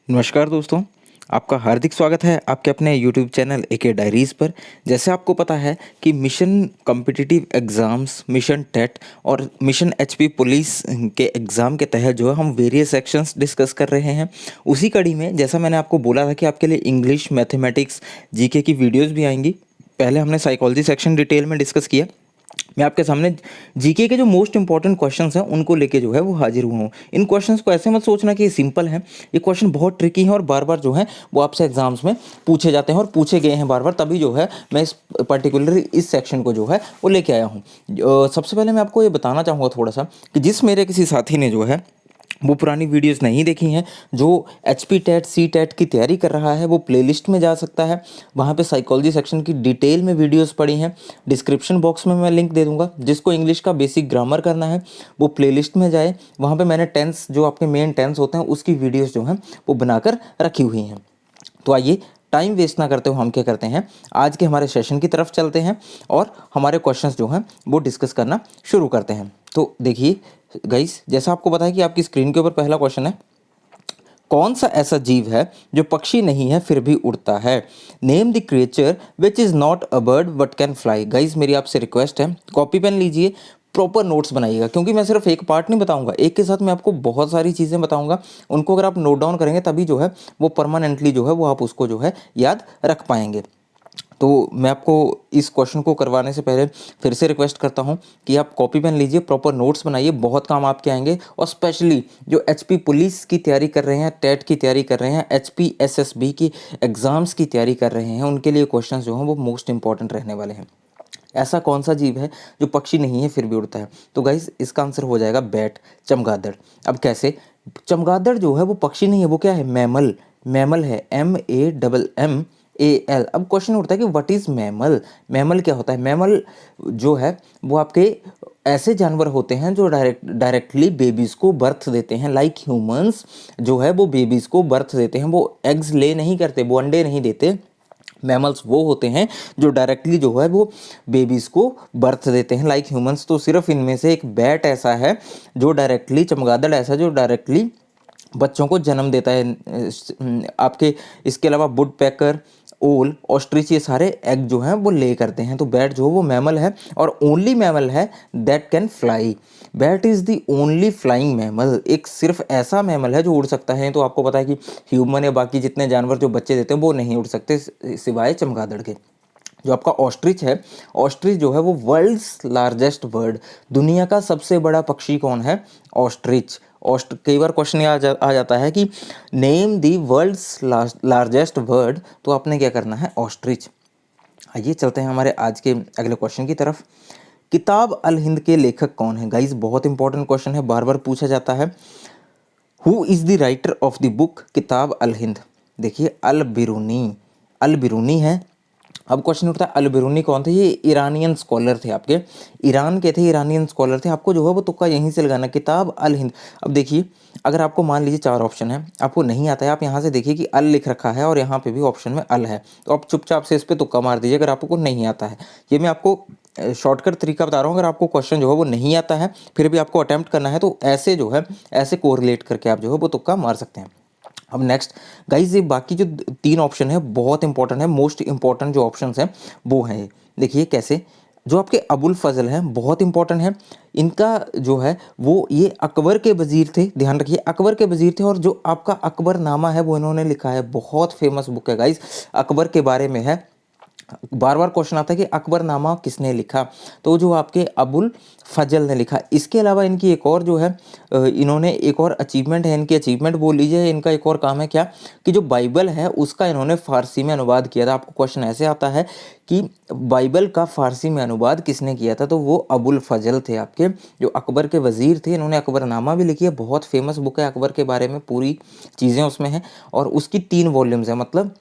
नमस्कार दोस्तों, आपका हार्दिक स्वागत है आपके अपने यूट्यूब चैनल एके डायरीज़ पर। जैसे आपको पता है कि mission competitive exams, mission TET और मिशन एचपी पुलिस के एग्ज़ाम के तहत जो है हम वेरियस सेक्शंस डिस्कस कर रहे हैं। उसी कड़ी में जैसा मैंने आपको बोला था कि आपके लिए इंग्लिश, मैथमेटिक्स, जीके की वीडियोज़ भी आएंगी। पहले हमने साइकोलॉजी सेक्शन डिटेल में डिस्कस किया। मैं आपके सामने जीके के जो मोस्ट इंपॉर्टेंट क्वेश्चंस हैं उनको लेके जो है वो हाजिर हुआ हूँ। इन क्वेश्चंस को ऐसे मत सोचना कि ये सिंपल हैं। ये क्वेश्चन बहुत ट्रिकी हैं और बार बार जो है वो आपसे एग्जाम्स में पूछे जाते हैं और पूछे गए हैं बार बार, तभी जो है मैं इस पर्टिकुलर इस सेक्शन को जो है वो लेके आया हूँ। सबसे पहले मैं आपको ये बताना चाहूँगा थोड़ा सा कि जिस मेरे किसी साथी ने जो है वो पुरानी वीडियोस नहीं देखी हैं, जो एचपी टेट सी टेट की तैयारी कर रहा है, वो प्लेलिस्ट में जा सकता है। वहाँ पे साइकोलॉजी सेक्शन की डिटेल में वीडियोस पड़ी हैं। डिस्क्रिप्शन बॉक्स में मैं लिंक दे दूंगा। जिसको इंग्लिश का बेसिक ग्रामर करना है वो प्लेलिस्ट में जाए। वहाँ पे मैंने टेंस, जो आपके मेन टेंस होते हैं, उसकी वीडियोज़ जो हैं वो बनाकर रखी हुई हैं। तो आइए टाइम वेस्ट ना करते हुए हम क्या करते हैं, आज के हमारे सेशन की तरफ चलते हैं और हमारे क्वेश्चंस जो हैं वो डिस्कस करना शुरू करते हैं। तो देखिए गाइस, जैसा आपको पता है कि आपकी स्क्रीन के ऊपर पहला क्वेश्चन है, कौन सा ऐसा जीव है जो पक्षी नहीं है फिर भी उड़ता है? Name the creature which is not a bird but can fly. Guys मेरी आपसे रिक्वेस्ट है, कॉपी पेन लीजिए, प्रॉपर नोट्स बनाइएगा, क्योंकि मैं सिर्फ एक पार्ट नहीं बताऊंगा, एक के साथ मैं आपको बहुत सारी चीज़ें बताऊंगा। उनको अगर आप नोट डाउन करेंगे तभी जो है वो परमानेंटली जो है वो आप उसको जो है याद रख पाएंगे। तो मैं आपको इस क्वेश्चन को करवाने से पहले फिर से रिक्वेस्ट करता हूं कि आप कॉपी पेन लीजिए, प्रॉपर नोट्स बनाइए, बहुत काम आपके आएंगे। और स्पेशली जो एचपी पुलिस की तैयारी कर रहे हैं, टेट की तैयारी कर रहे हैं, एचपी एसएसबी की एग्ज़ाम्स की तैयारी कर रहे हैं, उनके लिए क्वेश्चंस जो हैं वो मोस्ट इंपॉर्टेंट रहने वाले हैं। ऐसा कौन सा जीव है जो पक्षी नहीं है फिर भी उड़ता है? तो गाइस इसका आंसर हो जाएगा बैट, चमगादड़। अब कैसे? चमगादड़ जो है वो पक्षी नहीं है, वो क्या है? मैमल। मैमल है, MAMMAL। अब क्वेश्चन उठता है कि व्हाट इज मैमल? मैमल क्या होता है? मैमल जो है वो आपके ऐसे जानवर होते हैं जो डायरेक्टली बेबीज को बर्थ देते हैं। लाइक ह्यूमंस जो है वो बेबीज को बर्थ देते हैं, वो एग्स ले नहीं करते, वो अंडे नहीं देते। मैमल्स वो होते हैं जो डायरेक्टली जो है वो बेबीज़ को बर्थ देते हैं, लाइक ह्यूमंस। तो सिर्फ इनमें से एक बैट ऐसा है जो डायरेक्टली, चमगादड़ ऐसा जो डायरेक्टली बच्चों को जन्म देता है। आपके इसके अलावा वुड पैकर, ओल, ऑस्ट्रिच, ये सारे एग जो हैं वो ले करते हैं। तो बैट जो है वो मैमल है और ओनली मैमल है that can fly. Bat is the only flying mammal. एक सिर्फ ऐसा मैमल है जो उड़ सकता है। तो आपको पता है कि ह्यूमन या बाकी जितने जानवर जो बच्चे देते हैं वो नहीं उड़ सकते सिवाय चमगादड़ के। जो आपका ऑस्ट्रिच है, ऑस्ट्रिच जो है वो वर्ल्ड्स लार्जेस्ट बर्ड, दुनिया का सबसे बड़ा पक्षी कौन है? ऑस्ट्रिच। कई बार क्वेश्चन आ जाता है कि name the world's largest bird, तो आपने क्या करना है? ऑस्ट्रिच। आइए चलते हैं हमारे आज के अगले क्वेश्चन की तरफ। किताब अल हिंद के लेखक कौन है? गाइज बहुत इंपॉर्टेंट क्वेश्चन है, बार बार पूछा जाता है। Who is the writer of the book किताब अल हिंद? देखिए अल बिरूनी, अल बिरूनी है। अब क्वेश्चन उठता है अल बिरूनी कौन थे? ये ईरानियन स्कॉलर थे, आपके ईरान के थे, ईरानियन स्कॉलर थे। आपको जो है वो तुक्का यहीं से लगाना, किताब अल हिंद। अब देखिए, अगर आपको मान लीजिए 4 ऑप्शन है, आपको नहीं आता है, आप यहाँ से देखिए कि अल लिख रखा है और यहाँ पे भी ऑप्शन में अल है, तो आप चुपचाप से इस पर तुक्का मार दीजिए अगर आपको नहीं आता है। ये मैं आपको शॉर्टकट तरीका बता रहा हूँ। अगर आपको क्वेश्चन जो है वो नहीं आता है फिर भी आपको अटैम्प्ट करना है, तो ऐसे जो है ऐसे कोरिलेट करके आप जो है वो तुक्का मार सकते हैं। अब नेक्स्ट गाइज, ये बाकी जो 3 ऑप्शन है बहुत इंपॉर्टेंट है, मोस्ट इंपॉर्टेंट जो ऑप्शन हैं वो हैं। देखिए कैसे, जो आपके अबुल फजल हैं बहुत इंपॉर्टेंट है। इनका जो है वो ये अकबर के वजीर थे, ध्यान रखिए अकबर के वजीर थे। और जो आपका अकबरनामा है वो इन्होंने लिखा है, बहुत फेमस बुक है गाइज, अकबर के बारे में है। बार बार क्वेश्चन आता है कि अकबरनामा किसने लिखा? तो जो आपके अबुल फजल ने लिखा। इसके अलावा इनकी एक और जो है इन्होंने एक और अचीवमेंट है, इनकी अचीवमेंट बोल लीजिए, इनका एक और काम है क्या कि जो बाइबल है उसका इन्होंने फारसी में अनुवाद किया था। आपको क्वेश्चन ऐसे आता है कि बाइबल का फारसी में अनुवाद किसने किया था? तो वो अबुल फजल थे, आपके जो अकबर के वजीर थे। इन्होंने अकबरनामा भी लिखी है, बहुत फेमस बुक है अकबर के बारे में, पूरी चीज़ें उसमें हैं। और उसकी 3 वॉल्यूम्स हैं, मतलब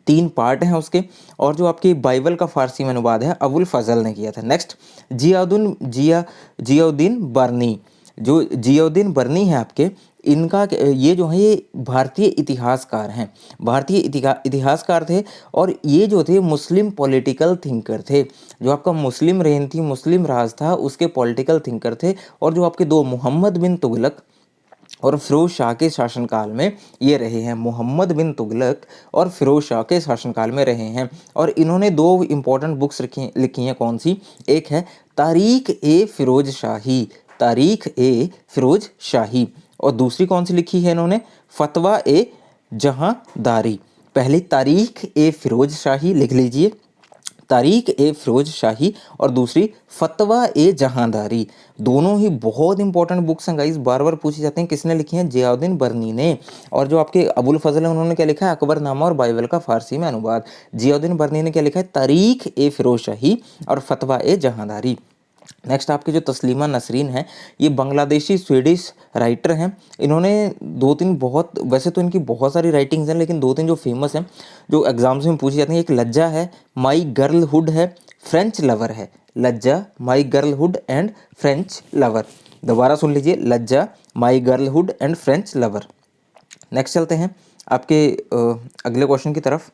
3 पार्ट हैं उसके। और जो आपकी बाइबल का फारसी में अनुवाद है अबुल फजल ने किया था। नेक्स्ट जियाउद्दीन बर्नी, जो जियाउद्दीन बर्नी है आपके, इनका ये जो है ये भारतीय इतिहासकार हैं, भारतीय इतिहासकार थे। और ये जो थे मुस्लिम पॉलिटिकल थिंकर थे। जो आपका मुस्लिम रेन थी, मुस्लिम राज था, उसके पॉलिटिकल थिंकर थे। और जो आपके 2 मोहम्मद बिन तुगलक और फिरोज शाह के शासनकाल में ये रहे हैं। मोहम्मद बिन तुगलक और फिरोज शाह के शासनकाल में रहे हैं। और इन्होंने दो इंपॉर्टेंट बुक्स लिखी हैं। कौन सी? एक है तारीख ए फिरोज शाही, तारीख ए फिरोज शाही, और दूसरी कौन सी लिखी है इन्होंने? फतवा ए जहांदारी। पहली तारीख ए फिरोज शाही लिख लीजिए, तारीख ए फिरोज शाही, और दूसरी फतवा ए जहांदारी। दोनों ही बहुत इंपॉर्टेंट बुक्स हैं गाइस, बार बार पूछे जाते हैं। किसने लिखी हैं? जियाउद्दीन बर्नी ने। और जो आपके अबुल फजल है उन्होंने क्या लिखा है? अकबरनामा और बाइबल का फारसी में अनुवाद। जियाउद्दीन बर्नी ने क्या लिखा है? तारीख ए फिरोज शाही और फतवा ए जहांदारी। नेक्स्ट आपकी जो तस्लीमा नसरीन है, ये बांग्लादेशी स्वीडिश राइटर हैं। इन्होंने दो तीन बहुत, वैसे तो इनकी बहुत सारी राइटिंग्स हैं, लेकिन दो तीन जो फेमस हैं जो एग्जाम्स में पूछी जाती हैं, एक लज्जा है, माई गर्लहुड है, फ्रेंच लवर है। लज्जा, माई गर्लहुड एंड फ्रेंच लवर। दोबारा सुन लीजिए, लज्जा, माई गर्लहुड एंड फ्रेंच लवर। नेक्स्ट चलते हैं आपके अगले क्वेश्चन की तरफ।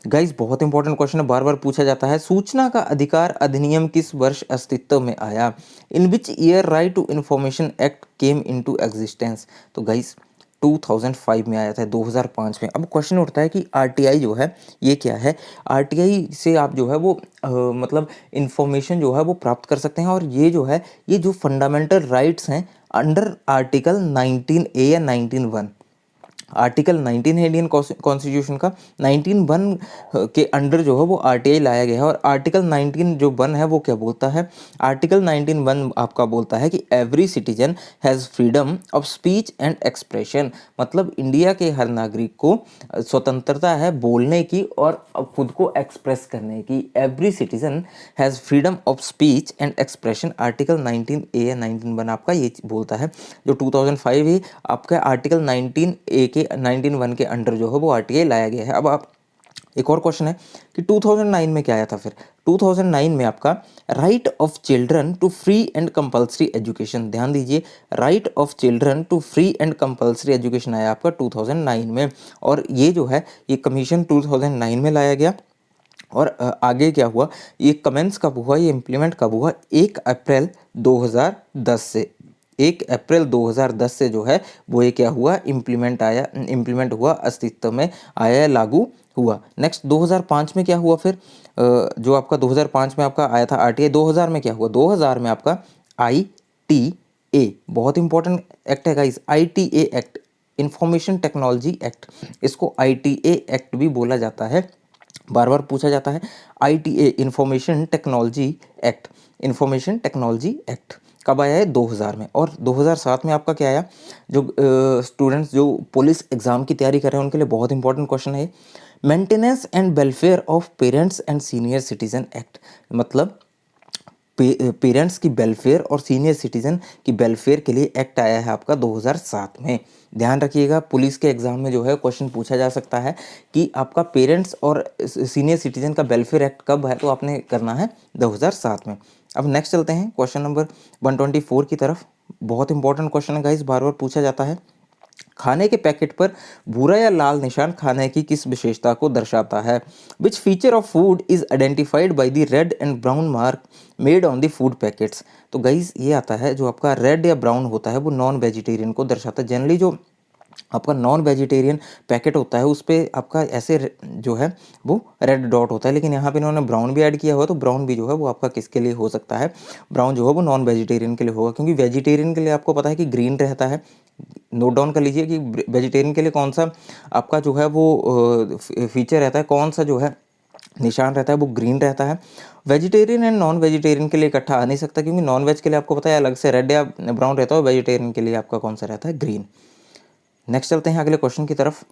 गाइस बहुत इंपॉर्टेंट क्वेश्चन है, बार बार पूछा जाता है। सूचना का अधिकार अधिनियम किस वर्ष अस्तित्व में आया? In which year right to information act came into existence? तो गाइस 2005 में आया था, 2005 में। अब क्वेश्चन उठता है कि आरटीआई जो है ये क्या है? आरटीआई से आप जो है वो मतलब इंफॉर्मेशन जो है वो प्राप्त कर सकते हैं। और ये जो है, ये जो फंडामेंटल राइट्स हैं अंडर आर्टिकल 19A या 19(1), आर्टिकल 19 है इंडियन कॉन्स्टिट्यूशन का, 19(1) के अंडर जो है वो आरटीआई लाया गया है। और आर्टिकल 19 जो 1 है वो क्या बोलता है? आर्टिकल 19(1) आपका बोलता है कि every citizen has freedom of speech and expression. मतलब इंडिया के हर नागरिक को स्वतंत्रता है बोलने की और खुद को एक्सप्रेस करने की। Every citizen has freedom of speech and expression, article 19A या 19(1) आपका ये बोलता है। जो 2005 है आपका आर्टिकल 19A के 19(1) के अंडर जो है वो आरटीआई लाया गया है। अब आप, एक और क्वेश्चन है कि 2009 में क्या आया था? फिर 2009 में आपका right of children to free and compulsory education. ध्यान दीजिए, right of children to free and compulsory education आया आपका 2009 में। और ये जो है ये कमीशन 2009 में लाया गया। और आगे क्या हुआ, ये कमेंस कब हुआ, ये इम्प्लीमेंट कब हुआ? 1 अप्रैल 2010 से। 1 अप्रैल 2010 से जो है वो ये क्या हुआ? इम्प्लीमेंट हुआ, अस्तित्व में आया, लागू हुआ। नेक्स्ट 2005 में क्या हुआ फिर? जो आपका 2005 में आपका आया था आरटीआई। 2000 में क्या हुआ? 2000 में आपका ITA, बहुत इंपॉर्टेंट एक्ट है guys, ITA act, information technology act. इसको ITA एक्ट भी बोला जाता है, बार बार पूछा जाता है। ITA, information technology act, information technology act कब आया है? 2000 में। और 2007 में आपका क्या आया? जो स्टूडेंट्स जो पुलिस एग्जाम की तैयारी कर रहे हैं उनके लिए बहुत इंपॉर्टेंट क्वेश्चन है, maintenance and welfare of parents and senior citizen act. मतलब पेरेंट्स की वेलफेयर और सीनियर सिटीजन की वेलफेयर के लिए एक्ट आया है आपका 2007 में। ध्यान रखिएगा, पुलिस के एग्जाम में जो है क्वेश्चन पूछा जा सकता है कि आपका पेरेंट्स और सीनियर सिटीजन का वेलफेयर एक्ट कब है, तो आपने करना है 2007 में। अब नेक्स्ट चलते हैं क्वेश्चन नंबर 124 की तरफ। बहुत इंपॉर्टेंट क्वेश्चन है गाइस, बार बार पूछा जाता है। खाने के पैकेट पर भूरा या लाल निशान खाने की किस विशेषता को दर्शाता है? Which feature of food is identified by the red and brown mark made on the food packets? तो गाइस ये आता है, जो आपका रेड या ब्राउन होता है वो नॉन वेजिटेरियन को दर्शाता है। जनरली जो आपका नॉन वेजिटेरियन पैकेट होता है उस पर आपका ऐसे जो है वो रेड डॉट होता है, लेकिन यहाँ पे इन्होंने ब्राउन भी ऐड किया हुआ, तो ब्राउन भी जो है वो आपका किसके लिए हो सकता है? ब्राउन जो है वो नॉन वेजिटेरियन के लिए होगा, क्योंकि वेजिटेरियन के लिए आपको पता है कि ग्रीन रहता है। नोट डाउन कर लीजिए कि वेजिटेरियन के लिए कौन सा आपका जो है वो फीचर रहता है, कौन सा जो है निशान रहता है वो ग्रीन रहता है। वेजिटेरियन एंड नॉन वेजिटेरियन के लिए इकट्ठा आ नहीं सकता, क्योंकि नॉन वेज के लिए आपको पता है अलग से रेड या ब्राउन रहता है, वेजिटेरियन के लिए आपका कौन सा रहता है? ग्रीन। नेक्स्ट चलते हैं अगले क्वेश्चन की तरफ।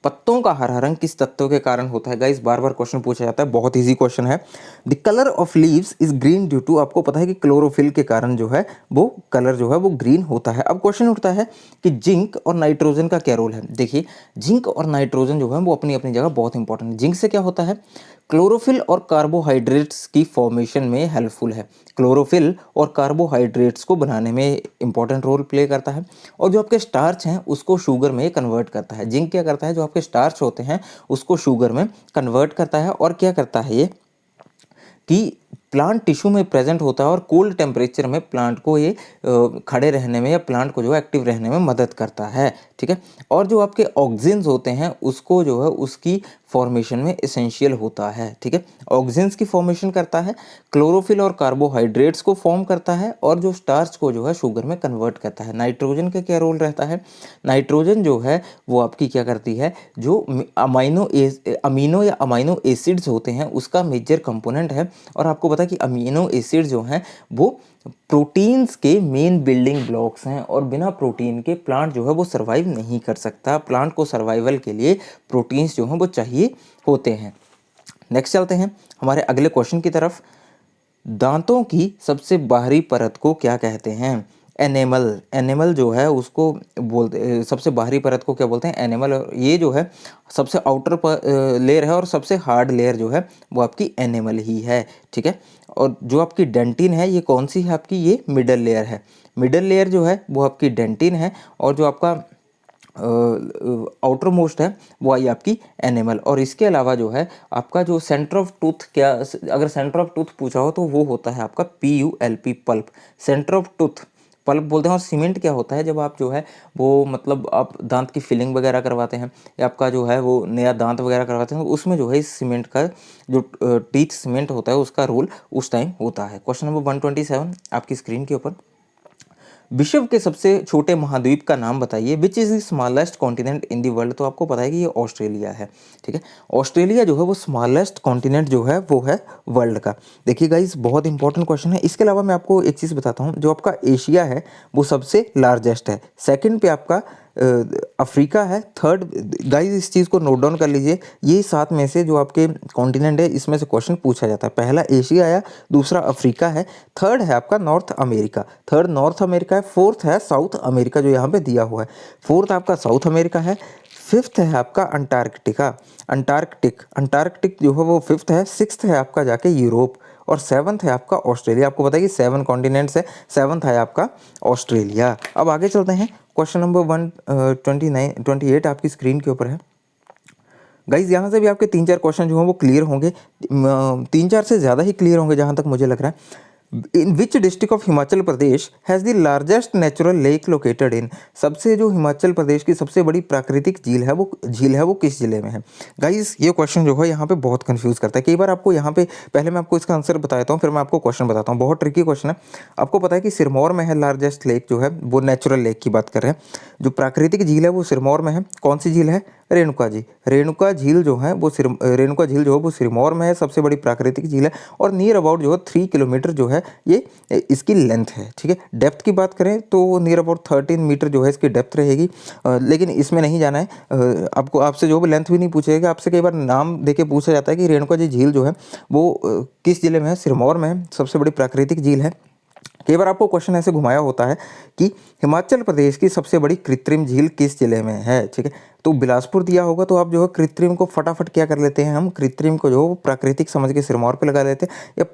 पत्तों का हरा रंग किस तत्व के कारण होता है? गाइस बार बार क्वेश्चन पूछा जाता है, बहुत इजी क्वेश्चन है। The colour of leaves is green due to, आपको पता है कि क्लोरोफिल के कारण जो है वो कलर जो है वो ग्रीन होता है। अब क्वेश्चन उठता है कि जिंक और नाइट्रोजन का क्या रोल है? देखिए, जिंक और नाइट्रोजन जो है वो अपनी अपनी जगह बहुत इंपॉर्टेंट है। जिंक से क्या होता है? क्लोरोफिल और कार्बोहाइड्रेट्स की फॉर्मेशन में हेल्पफुल है। क्लोरोफिल और कार्बोहाइड्रेट्स को बनाने में इंपॉर्टेंट रोल प्ले करता है। और जो आपके स्टार्च हैं उसको शुगर में कन्वर्ट करता है। जिंक क्या करता है? जो आपके स्टार्च होते हैं उसको शुगर में कन्वर्ट करता है। और क्या करता है ये कि प्लांट टिश्यू में प्रेजेंट होता है और कोल्ड टेम्परेचर में प्लांट को ये खड़े रहने में या प्लांट को जो है एक्टिव रहने में मदद करता है, ठीक है। और जो आपके ऑक्सीजन्स होते हैं उसको जो है उसकी फॉर्मेशन में एसेंशियल होता है, ठीक है। ऑक्सीजन्स की फॉर्मेशन करता है, क्लोरोफिल और कार्बोहाइड्रेट्स को फॉर्म करता है, और जो स्टार्च को जो है शुगर में कन्वर्ट करता है। नाइट्रोजन का क्या रोल रहता है? नाइट्रोजन जो है वो आपकी क्या करती है, जो अमीनो या अमाइनो एसिड्स होते हैं उसका मेजर कंपोनेंट है। और आपको पता है कि अमीनो एसिड जो हैं वो प्रोटीन्स के मेन बिल्डिंग ब्लॉक्स हैं, और बिना प्रोटीन के प्लांट जो है वो सर्वाइव नहीं कर सकता। प्लांट को सर्वाइवल के लिए प्रोटीन्स जो हैं वो चाहिए होते हैं। नेक्स्ट चलते हैं हमारे अगले क्वेश्चन की तरफ। दांतों की सबसे बाहरी परत को क्या कहते हैं? एनेमल। एनेमल जो है उसको बोलते, सबसे बाहरी परत को क्या बोलते हैं? एनेमल। और ये जो है सबसे आउटर लेयर है, और सबसे हार्ड लेयर जो है वो आपकी एनेमल ही है, ठीक है। और जो आपकी डेंटिन है ये कौन सी है आपकी? ये मिडल लेयर है। मिडल लेयर जो है वो आपकी डेंटिन है, और जो आपका आउटर मोस्ट है वो आई आपकी एनिमल। और इसके अलावा जो है आपका जो सेंटर ऑफ टूथ, क्या अगर सेंटर ऑफ टूथ पूछा हो तो वो होता है आपका PULP, pulp. Centre of tooth pulp बोलते हैं। और सीमेंट क्या होता है? जब आप जो है वो मतलब आप दांत की फिलिंग वगैरह करवाते हैं, या आपका जो है वो नया दांत वगैरह करवाते हैं, तो उसमें जो है इस सीमेंट का जो टीथ सीमेंट होता है उसका रोल उस टाइम होता है। क्वेश्चन नंबर 127 आपकी स्क्रीन के ऊपर। विश्व के सबसे छोटे महाद्वीप का नाम बताइए। Which is the smallest continent in the world? तो आपको पता है कि ये ऑस्ट्रेलिया है, ठीक है। ऑस्ट्रेलिया जो है वो स्मॉलेस्ट कॉन्टिनेंट जो है वो है वर्ल्ड का। देखिए गाइस, बहुत इंपॉर्टेंट क्वेश्चन है। इसके अलावा मैं आपको एक चीज़ बताता हूँ, जो आपका एशिया है वो सबसे लार्जेस्ट है, सेकंड पे आपका अफ्रीका है, थर्ड। गाइस इस चीज़ को नोट डाउन कर लीजिए, ये 7 में से जो आपके कॉन्टिनेंट है इसमें से क्वेश्चन पूछा जाता है। पहला एशिया है, दूसरा अफ्रीका है, थर्ड है आपका north America, third north America है, फोर्थ है साउथ अमेरिका जो यहाँ पे दिया हुआ है, फोर्थ आपका साउथ अमेरिका है, फिफ्थ है आपका अंटार्कटिका, अंटार्कटिक जो है वो फिफ्थ है, सिक्स्थ है आपका जाके यूरोप, और सेवन्थ है आपका ऑस्ट्रेलिया। आपको पता है कि 7 कॉन्टिनेंट्स है, सेवन्थ है आपका ऑस्ट्रेलिया। अब आगे चलते हैं, क्वेश्चन नंबर 129-28 आपकी स्क्रीन के ऊपर है। गाइज यहाँ से भी आपके 3-4 क्वेश्चन जो हैं वो क्लियर होंगे, 3-4 से ज़्यादा ही क्लियर होंगे जहाँ तक मुझे लग रहा है। In which district of Himachal Pradesh has the largest natural lake located in? सबसे जो हिमाचल प्रदेश की सबसे बड़ी प्राकृतिक झील है वो किस जिले में है? गाइज ये क्वेश्चन जो है यहाँ पे बहुत कंफ्यूज करता है। कई बार आपको यहाँ पे, पहले मैं आपको इसका आंसर बता देता हूँ, फिर मैं आपको क्वेश्चन बताता हूँ। बहुत ट्रिकी क्वेश्चन है। आपको पता है कि सिरमौर में है लार्जेस्ट लेक जो है, वो नेचुरल लेक की बात कर रहे हैं। जो प्राकृतिक झील है वो सिरमौर में है। कौन सी झील है? रेणुका जी। रेणुका झील जो है वो सिरमौर में है, सबसे बड़ी प्राकृतिक झील है, और नियर अबाउट जो है 3 किलोमीटर जो है ये इसकी लेंथ है, ठीक है। डेप्थ की बात करें तो नियर अबाउट 13 मीटर जो है इसकी डेप्थ रहेगी। लेकिन इसमें नहीं जाना है, आपको आपसे जो भी लेंथ भी नहीं पूछेगा, आपसे कई बार नाम देके पूछा जाता है कि रेणुका जी झील जो है वो किस जिले में है? सिरमौर में है, सबसे बड़ी प्राकृतिक झील है। कई बार आपको क्वेश्चन ऐसे घुमाया होता है कि हिमाचल प्रदेश की सबसे बड़ी कृत्रिम झील किस जिले में है, ठीक है। तो बिलासपुर दिया होगा, तो आप जो है कृत्रिम को फटाफट क्या कर लेते हैं, हम कृत्रिम को जो प्राकृतिक समझ के सिरमौर पे लगा देते हैं, या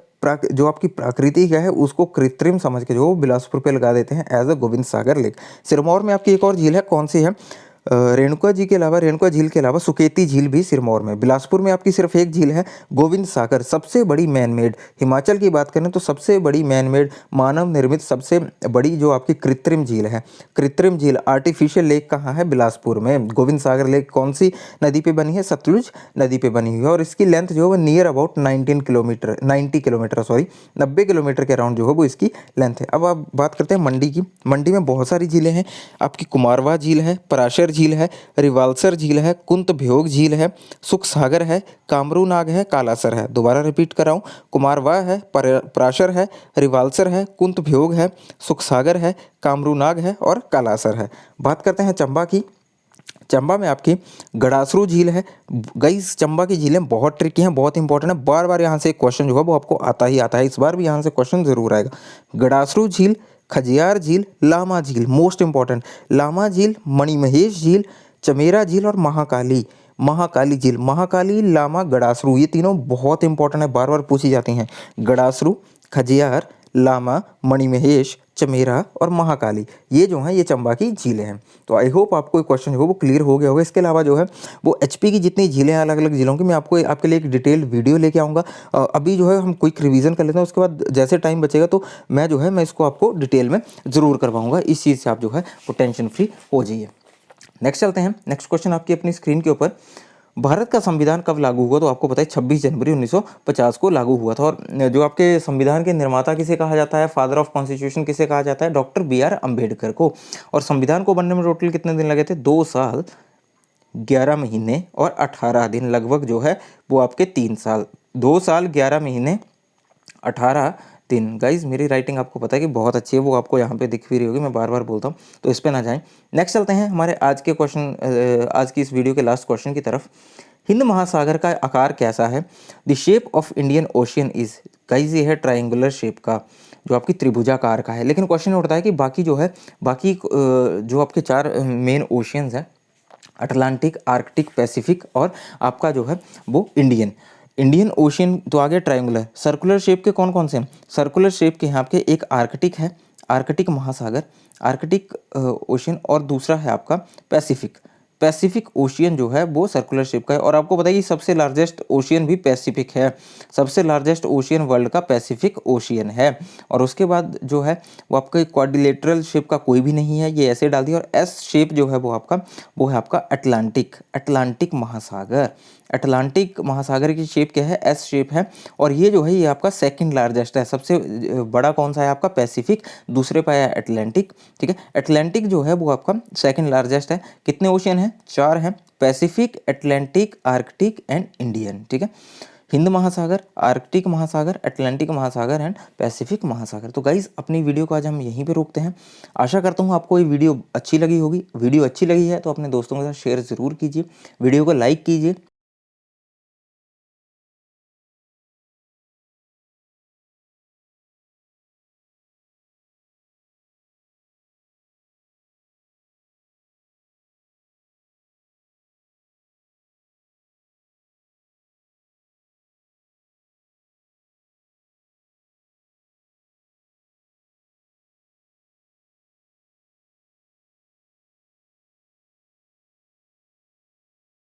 जो आपकी प्राकृतिक है उसको कृत्रिम समझ के जो बिलासपुर पे लगा देते हैं as a Govind Sagar lake. Sirmaur में आपकी एक और झील है, कौन सी है? रेणुका झील के अलावा सुकेती झील भी सिरमौर में। बिलासपुर में आपकी सिर्फ एक झील है, गोविंद सागर, सबसे बड़ी मैन मेड। हिमाचल की बात करें तो सबसे बड़ी मैन मेड मानव निर्मित सबसे बड़ी जो आपकी कृत्रिम झील है, कृत्रिम झील आर्टिफिशियल लेक कहाँ है? बिलासपुर में। गोविंद सागर लेक कौन सी नदी पे बनी है? सतलुज नदी पे बनी हुई है, और इसकी लेंथ जो है वो नियर अबाउट 90 किलोमीटर 90 किलोमीटर के अराउंड जो है वो इसकी लेंथ है। अब आप बात करते हैं मंडी की। मंडी में बहुत सारी झीलें हैं, आपकी कुमारवां झील है, पराशर झील है, रिवाल्सर झील है, कुंतभ्योग झील है, सुख सागर है, कामरू नाग है, कालासर है। दोबारा रिपीट कर रहा हूँ, कुमारवां है, पराशर है, रिवाल्सर है, कुंतभ्योग है, सुख सागर है, कामरू नाग है, और कालासर है। बात करते हैं चंबा की। चंबा में आपकी गड़ासरू झील है। गाइस चंबा की झीलें बहुत ट्रिकी हैं, बहुत इंपॉर्टेंट है, बार बार यहाँ से एक क्वेश्चन जो है वो आपको आता ही आता है, इस बार भी यहाँ से क्वेश्चन जरूर आएगा। गड़ासरू झील, खजियार झील, लामा झील, मोस्ट इंपॉर्टेंट, लामा झील, मणिमहेश झील, चमेरा झील, और महाकाली झील। महाकाली, लामा, गड़ासरू, ये तीनों बहुत इंपॉर्टेंट है, बार बार पूछी जाती हैं। गड़ासरू, खजियार, लामा, मणिमहेश, चमेरा और महाकाली, ये जो हैं ये चंबा की झीलें हैं। तो आई होप आपको ये क्वेश्चन जो है वो क्लियर हो गया होगा। इसके अलावा जो है वो एचपी की जितनी झीलें हैं अलग अलग जिलों की, मैं आपको आपके लिए एक डिटेल्ड वीडियो लेके आऊँगा। अभी जो है हम क्विक रिवीजन कर लेते हैं, उसके बाद जैसे टाइम बचेगा तो मैं इसको आपको डिटेल में ज़रूर करवाऊँगा। इस चीज़ से आप जो है वो टेंशन फ्री हो जाइए। नेक्स्ट चलते हैं। नेक्स्ट क्वेश्चन आपकी अपनी स्क्रीन के ऊपर, भारत का संविधान कब लागू हुआ? तो आपको पता है 26 जनवरी 1950 को लागू हुआ था। और जो आपके संविधान के निर्माता किसे कहा जाता है, फादर ऑफ कॉन्स्टिट्यूशन किसे कहा जाता है? Doctor B R. अम्बेडकर को। और संविधान को बनने में टोटल कितने दिन लगे थे? 2 साल 11 महीने और 18 दिन, लगभग जो है वो आपके 3 साल। 2 साल 11 महीने 18 दिन। गाइज मेरी राइटिंग आपको पता है कि बहुत अच्छी है, वो आपको यहाँ पे दिख भी रही होगी, मैं बार बार बोलता हूँ, तो इस पे ना जाएं। नेक्स्ट चलते हैं हमारे आज के क्वेश्चन, आज की इस वीडियो के लास्ट क्वेश्चन की तरफ। हिंद महासागर का आकार कैसा है? The shape of Indian ocean is, guys ये है ट्राइंगुलर शेप का, जो आपकी त्रिभुजाकार का है। लेकिन क्वेश्चन उठता है कि बाकी जो है, बाकी जो आपके 4 मेन ओशियंस हैं, अटलांटिक, आर्कटिक, पैसिफिक और आपका जो है वो इंडियन ओशियन, तो आगे ट्रायंगुलर। सर्कुलर शेप के कौन कौन से हैं? सर्कुलर शेप के यहाँ आपके एक आर्कटिक है, आर्कटिक महासागर, आर्कटिक ओशियन, और दूसरा है आपका पैसिफिक ओशियन जो है वो सर्कुलर शेप का है। और आपको बताइए सबसे लार्जेस्ट ओशियन भी पैसिफिक है, सबसे लार्जेस्ट ओशियन वर्ल्ड का पैसिफिक ओशियन है। और उसके बाद जो है वो आपका क्वाड्रिलेटरल शेप का कोई भी नहीं है, ये ऐसे डाल दिया। और एस शेप जो है वो है आपका अटलांटिक महासागर। अटलांटिक महासागर की शेप क्या है? एस शेप है। और ये जो है ये आपका सेकंड लार्जेस्ट है, सबसे बड़ा कौन सा है आपका? पैसिफिक, दूसरे पे है अटलांटिक, ठीक है। अटलांटिक जो है वो आपका सेकंड लार्जेस्ट है। कितने ओशियन हैं? 4 हैं, Pacific, Atlantic, Arctic and Indian, ठीक है। हिंद महासागर, आर्कटिक महासागर, अटलांटिक महासागर एंड पैसिफिक महासागर। तो गाइज अपनी वीडियो को आज हम यहीं पे रोकते हैं। आशा करता हूँ आपको ये वीडियो अच्छी लगी होगी। वीडियो अच्छी लगी है तो अपने दोस्तों के साथ शेयर ज़रूर कीजिए, वीडियो को लाइक कीजिए।